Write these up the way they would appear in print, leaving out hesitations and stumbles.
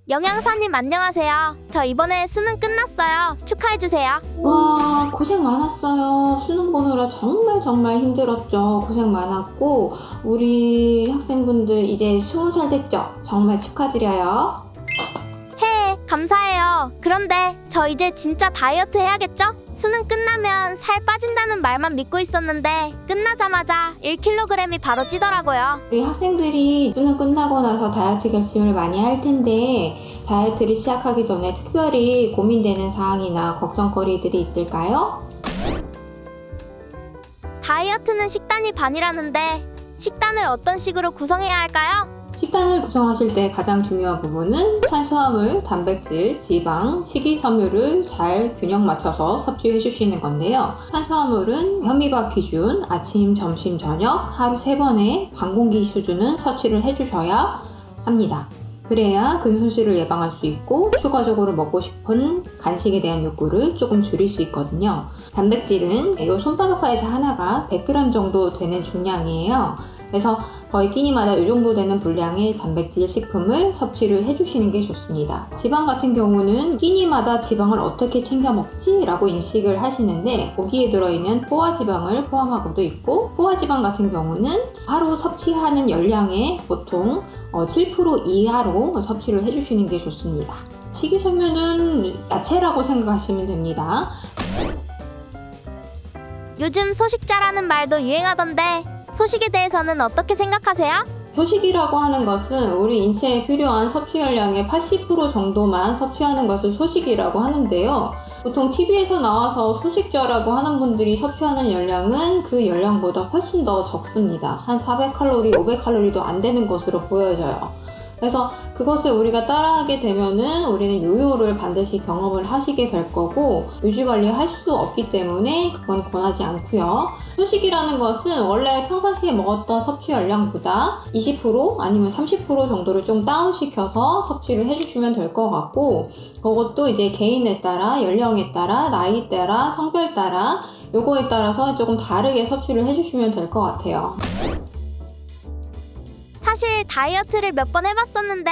영양사님 안녕하세요. 저 이번에 수능 끝났어요. 축하해주세요. 와, 고생 많았어요. 수능 보느라 정말 힘들었죠. 고생 많았고, 우리 학생분들 이제 20살 됐죠? 정말 축하드려요. 감사해요. 그런데 저 이제 진짜 다이어트 해야겠죠? 수능 끝나면 살 빠진다는 말만 믿고 있었는데 끝나자마자 1kg이 바로 찌더라고요. 우리 학생들이 수능 끝나고 나서 다이어트 결심을 많이 할 텐데, 다이어트를 시작하기 전에 특별히 고민되는 사항이나 걱정거리들이 있을까요? 다이어트는 식단이 반이라는데 식단을 어떤 식으로 구성해야 할까요? 식단을 구성하실 때 가장 중요한 부분은 탄수화물, 단백질, 지방, 식이섬유를 잘 균형 맞춰서 섭취해 주시는 건데요. 탄수화물은 현미밥 기준 아침, 점심, 저녁 하루 3번의 반 공기 수준은 섭취를 해주셔야 합니다. 그래야 근손실을 예방할 수 있고 추가적으로 먹고 싶은 간식에 대한 욕구를 조금 줄일 수 있거든요. 단백질은 이 손바닥 사이즈 하나가 100g 정도 되는 중량이에요. 그래서 거의 끼니마다 이 정도 되는 분량의 단백질 식품을 섭취를 해주시는 게 좋습니다. 지방 같은 경우는 끼니마다 지방을 어떻게 챙겨 먹지? 라고 인식을 하시는데 고기에 들어있는 포화지방을 포함하고도 있고 포화지방 같은 경우는 하루 섭취하는 열량의 보통 7% 이하로 섭취를 해주시는 게 좋습니다. 식이섬유는 야채라고 생각하시면 됩니다. 요즘 소식자라는 말도 유행하던데 소식에 대해서는 어떻게 생각하세요? 소식이라고 하는 것은 우리 인체에 필요한 섭취 열량의 80% 정도만 섭취하는 것을 소식이라고 하는데요. 보통 TV에서 나와서 소식자라고 하는 분들이 섭취하는 열량은 그 열량보다 훨씬 더 적습니다. 한 400칼로리, 500칼로리도 안 되는 것으로 보여져요. 그래서 그것을 우리가 따라하게 되면은 우리는 요요를 반드시 경험을 하시게 될 거고 유지관리 할 수 없기 때문에 그건 권하지 않고요. 소식이라는 것은 원래 평상시에 먹었던 섭취 열량보다 20% 아니면 30% 정도를 좀 다운시켜서 섭취를 해주시면 될 것 같고 그것도 이제 개인에 따라 연령에 따라 나이 따라 성별 따라 요거에 따라서 조금 다르게 섭취를 해주시면 될 것 같아요. 사실 다이어트를 몇 번 해봤었는데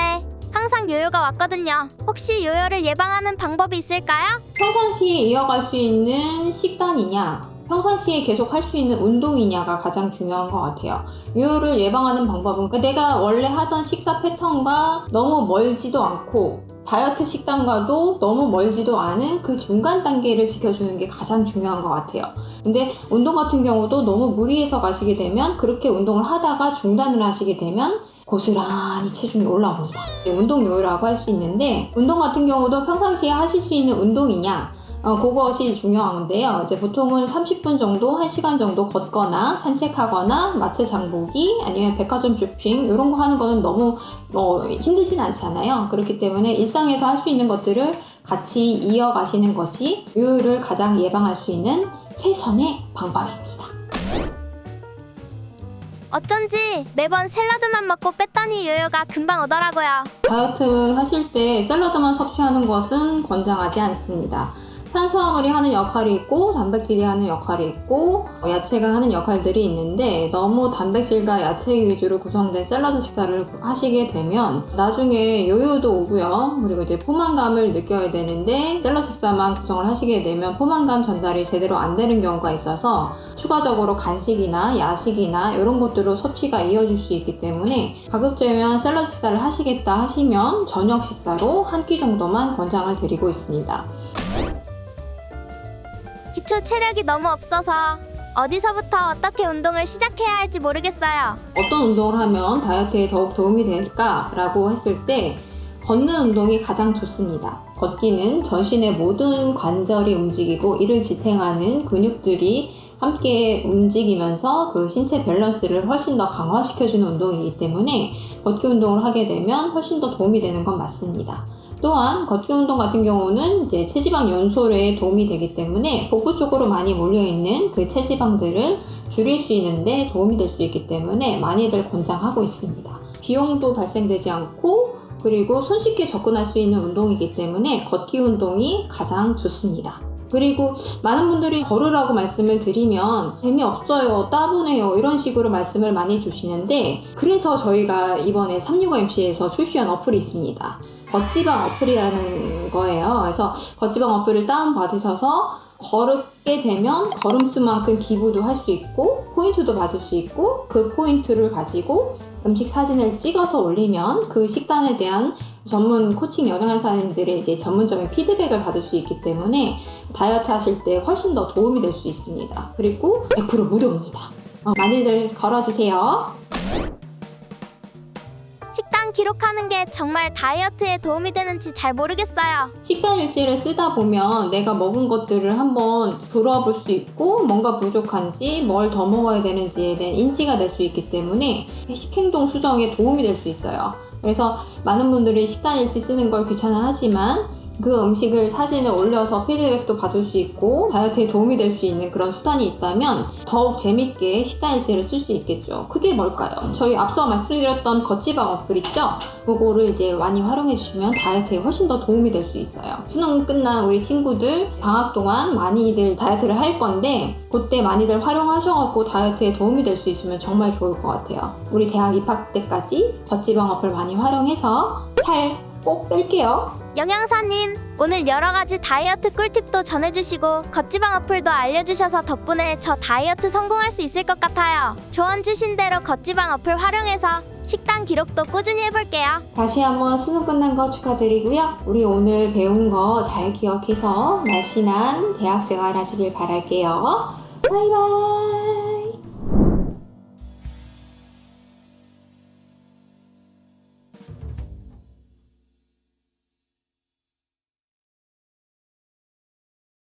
항상 요요가 왔거든요. 혹시 요요를 예방하는 방법이 있을까요? 평상시에 이어갈 수 있는 식단이냐 평상시에 계속 할 수 있는 운동이냐가 가장 중요한 것 같아요. 요요를 예방하는 방법은 내가 원래 하던 식사 패턴과 너무 멀지도 않고 다이어트 식단과도 너무 멀지도 않은 그 중간 단계를 지켜주는 게 가장 중요한 것 같아요. 근데 운동 같은 경우도 너무 무리해서 가시게 되면 그렇게 운동을 하다가 중단을 하시게 되면 고스란히 체중이 올라옵니다. 운동 요요라고 할 수 있는데 운동 같은 경우도 평상시에 하실 수 있는 운동이냐 그것이 중요한데요. 이제 보통은 30분 정도, 1시간 정도 걷거나 산책하거나 마트 장보기 아니면 백화점 쇼핑 이런 거 하는 거는 너무 힘들진 않잖아요. 그렇기 때문에 일상에서 할 수 있는 것들을 같이 이어가시는 것이 요요를 가장 예방할 수 있는 최선의 방법입니다. 어쩐지 매번 샐러드만 먹고 뺐더니 요요가 금방 오더라고요. 다이어트 하실 때 샐러드만 섭취하는 것은 권장하지 않습니다. 탄수화물이 하는 역할이 있고 단백질이 하는 역할이 있고 야채가 하는 역할들이 있는데 너무 단백질과 야채 위주로 구성된 샐러드 식사를 하시게 되면 나중에 요요도 오고요. 그리고 이제 포만감을 느껴야 되는데 샐러드 식사만 구성을 하시게 되면 포만감 전달이 제대로 안 되는 경우가 있어서 추가적으로 간식이나 야식이나 이런 것들로 섭취가 이어질 수 있기 때문에 가급적이면 샐러드 식사를 하시겠다 하시면 저녁 식사로 한 끼 정도만 권장을 드리고 있습니다. 기초 체력이 너무 없어서 어디서부터 어떻게 운동을 시작해야 할지 모르겠어요. 어떤 운동을 하면 다이어트에 더욱 도움이 될까라고 했을 때 걷는 운동이 가장 좋습니다. 걷기는 전신의 모든 관절이 움직이고 이를 지탱하는 근육들이 함께 움직이면서 그 신체 밸런스를 훨씬 더 강화시켜주는 운동이기 때문에 걷기 운동을 하게 되면 훨씬 더 도움이 되는 건 맞습니다. 또한 걷기 운동 같은 경우는 이제 체지방 연소에 도움이 되기 때문에 복부 쪽으로 많이 몰려있는 그 체지방들을 줄일 수 있는데 도움이 될 수 있기 때문에 많이들 권장하고 있습니다. 비용도 발생되지 않고 그리고 손쉽게 접근할 수 있는 운동이기 때문에 걷기 운동이 가장 좋습니다. 그리고 많은 분들이 걸으라고 말씀을 드리면 재미없어요, 따분해요 이런 식으로 말씀을 많이 주시는데, 그래서 저희가 이번에 365MC에서 출시한 어플이 있습니다. 걷지방 어플이라는 거예요. 그래서 걷지방 어플을 다운받으셔서 걸게 되면 걸음수만큼 기부도 할 수 있고 포인트도 받을 수 있고, 그 포인트를 가지고 음식 사진을 찍어서 올리면 그 식단에 대한 전문 코칭 영양사님들의 이제 전문적인 피드백을 받을 수 있기 때문에 다이어트 하실 때 훨씬 더 도움이 될 수 있습니다. 그리고 100% 무료입니다. 많이들 걸어주세요. 식단 기록하는 게 정말 다이어트에 도움이 되는지 잘 모르겠어요. 식단 일지를 쓰다 보면 내가 먹은 것들을 한번 돌아볼 수 있고, 뭔가 부족한지 뭘 더 먹어야 되는지에 대한 인지가 될 수 있기 때문에 식행동 수정에 도움이 될 수 있어요. 그래서 많은 분들이 식단 일지 쓰는 걸 귀찮아하지만 그 음식을 사진을 올려서 피드백도 받을 수 있고 다이어트에 도움이 될 수 있는 그런 수단이 있다면 더욱 재밌게 식단 일지를 쓸 수 있겠죠. 그게 뭘까요? 저희 앞서 말씀드렸던 걷지방 어플 있죠? 그거를 이제 많이 활용해 주시면 다이어트에 훨씬 더 도움이 될 수 있어요. 수능 끝난 우리 친구들 방학 동안 많이들 다이어트를 할 건데, 그때 많이들 활용하셔갖고 다이어트에 도움이 될 수 있으면 정말 좋을 것 같아요. 우리 대학 입학 때까지 걷지방 어플 많이 활용해서 살 꼭 뺄게요. 영양사님, 오늘 여러 가지 다이어트 꿀팁도 전해주시고 걷지방 어플도 알려주셔서 덕분에 저 다이어트 성공할 수 있을 것 같아요. 조언 주신 대로 걷지방 어플 활용해서 식단 기록도 꾸준히 해볼게요. 다시 한번 수능 끝난 거 축하드리고요. 우리 오늘 배운 거 잘 기억해서 날씬한 대학생활 하시길 바랄게요. 바이바이.